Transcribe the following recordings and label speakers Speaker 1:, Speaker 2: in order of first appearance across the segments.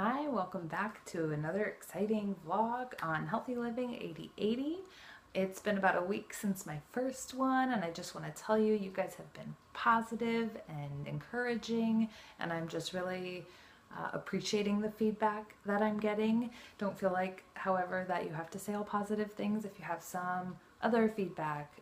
Speaker 1: Hi, welcome back to another exciting vlog on Healthy Living 8080. It's been about a week since my first one, and I just want to tell you, you guys have been positive and encouraging, and I'm just really appreciating the feedback that I'm getting. Don't feel like, however, that you have to say all positive things. If you have some other feedback,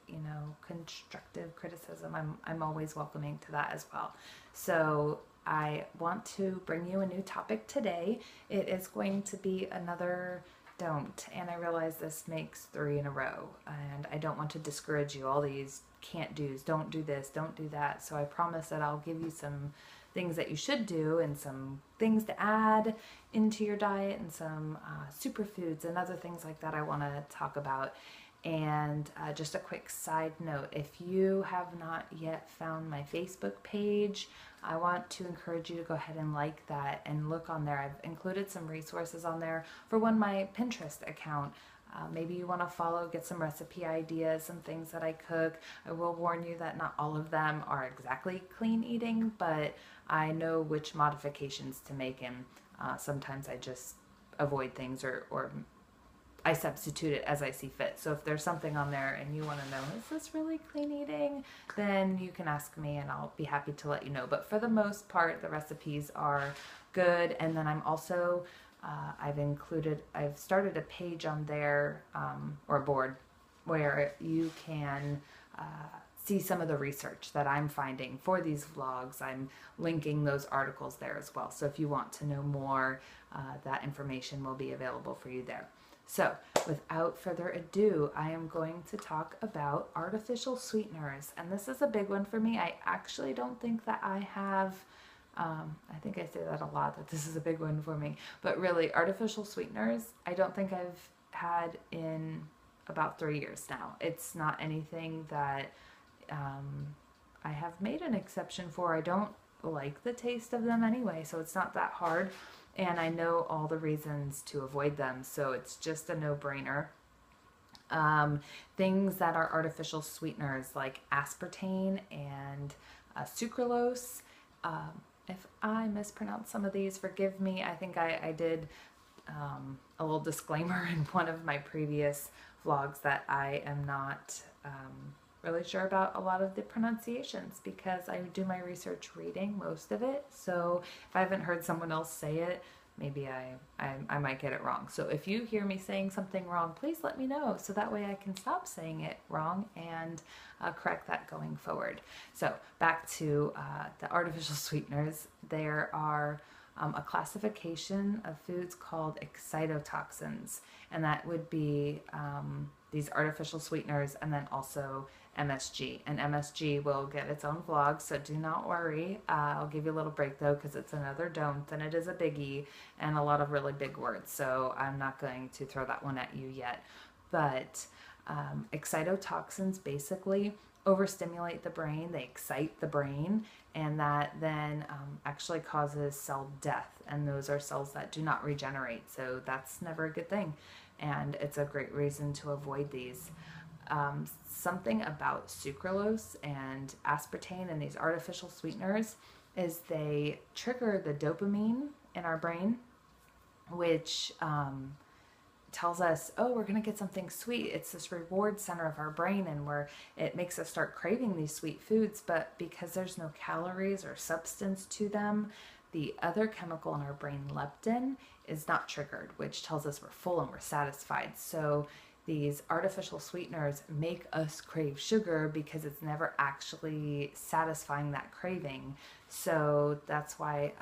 Speaker 1: constructive criticism, I'm always welcoming to that as well. So I want to bring you a new topic today. It is going to be another don't, and I realize this makes 3 in a row, and I don't want to discourage you. All these can't do's, don't do this, don't do that. So I promise that I'll give you some things that you should do and some things to add into your diet and some superfoods and other things like that I want to talk about. And just a quick side note, if you have not yet found my Facebook page, I want to encourage you to go ahead and like that and look on there. I've included some resources on there for my Pinterest account. Maybe you want to follow, get some recipe ideas, some things that I cook. I will warn you that not all of them are exactly clean eating, but I know which modifications to make, and sometimes I just avoid things or I substitute it as I see fit. So if there's something on there and you want to know, is this really clean eating? Then you can ask me and I'll be happy to let you know. But for the most part, the recipes are good. And then I'm also, I've started a page on there, or a board, where you can see some of the research that I'm finding for these vlogs. I'm linking those articles there as well. So if you want to know more, that information will be available for you there. So without further ado, I am going to talk about artificial sweeteners. And this is a big one for me. I actually don't think that I have, I think I say that a lot, that this is a big one for me. But really, artificial sweeteners, I don't think I've had in about 3 years now. It's not anything that I have made an exception for. I don't like the taste of them anyway, so it's not that hard. And I know all the reasons to avoid them, so it's just a no-brainer. Things that are artificial sweeteners like aspartame and sucralose. If I mispronounce some of these, forgive me. I think I did a little disclaimer in one of my previous vlogs that I am not really sure about a lot of the pronunciations because I do my research reading most of it. So if I haven't heard someone else say it, maybe I might get it wrong. So if you hear me saying something wrong, please let me know so that way I can stop saying it wrong and correct that going forward. So back to the artificial sweeteners. There are a classification of foods called excitotoxins, and that would be these artificial sweeteners, and then also MSG. And MSG will get its own vlog, so do not worry. I'll give you a little break though, because it's another don't, and it is a biggie, and a lot of really big words, so I'm not going to throw that one at you yet. But excitotoxins basically overstimulate the brain, they excite the brain, and that then actually causes cell death, and those are cells that do not regenerate, so that's never a good thing, and it's a great reason to avoid these. Something about sucralose and aspartame and these artificial sweeteners is they trigger the dopamine in our brain, which tells us, oh, we're going to get something sweet. It's this reward center of our brain, and it makes us start craving these sweet foods. But because there's no calories or substance to them, the other chemical in our brain, leptin, is not triggered, which tells us we're full and we're satisfied. So these artificial sweeteners make us crave sugar because it's never actually satisfying that craving. So that's why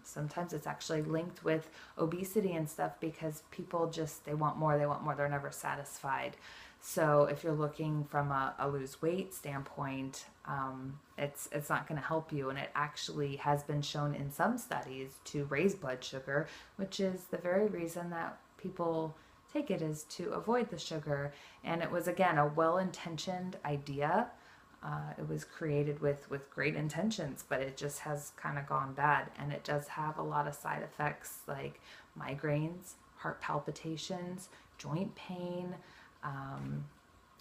Speaker 1: sometimes it's actually linked with obesity and stuff, because people just, they want more, they're never satisfied. So if you're looking from a lose weight standpoint, it's not going to help you, and it actually has been shown in some studies to raise blood sugar, which is the very reason that people take it, is to avoid the sugar. And it was, again, a well-intentioned idea. It was created with great intentions, but it just has kind of gone bad, and it does have a lot of side effects like migraines, heart palpitations, joint pain,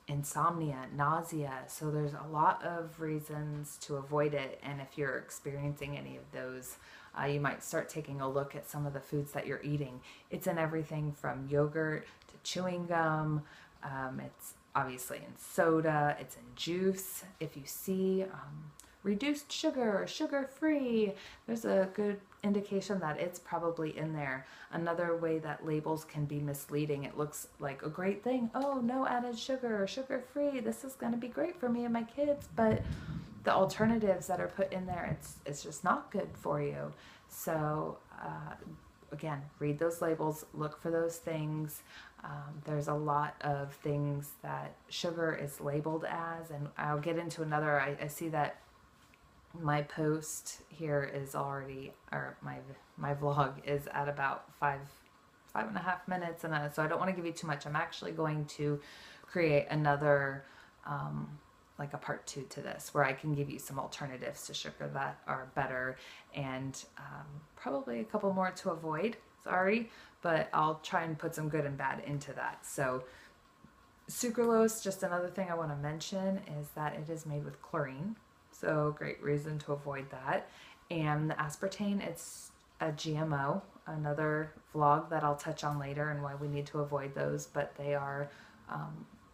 Speaker 1: insomnia, nausea. So there's a lot of reasons to avoid it, and if you're experiencing any of those, You might start taking a look at some of the foods that you're eating. It's in everything from yogurt to chewing gum. It's obviously in soda, it's in juice. If you see reduced sugar or sugar-free, there's a good indication that it's probably in there. Another way that labels can be misleading, it looks like a great thing. Oh, no added sugar or sugar-free. This is going to be great for me and my kids, but the alternatives that are put in there, it's just not good for you. So again, read those labels, look for those things. There's a lot of things that sugar is labeled as, and I'll get into another. I see that my post here is already, or my vlog is at about 5.5 minutes, and so I don't want to give you too much. I'm actually going to create another like a part 2 to this, where I can give you some alternatives to sugar that are better, and probably a couple more to avoid. Sorry, but I'll try and put some good and bad into that. So sucralose, just another thing I want to mention is that it is made with chlorine. So great reason to avoid that. And the aspartame, it's a GMO, another vlog that I'll touch on later and why we need to avoid those, but they are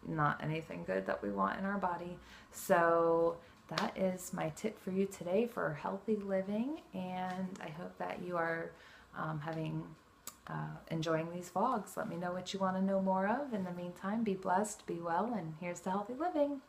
Speaker 1: not anything good that we want in our body. So that is my tip for you today for healthy living, and I hope that you are enjoying these vlogs. Let me know what you want to know more of. In the meantime, be blessed, be well, and here's to healthy living.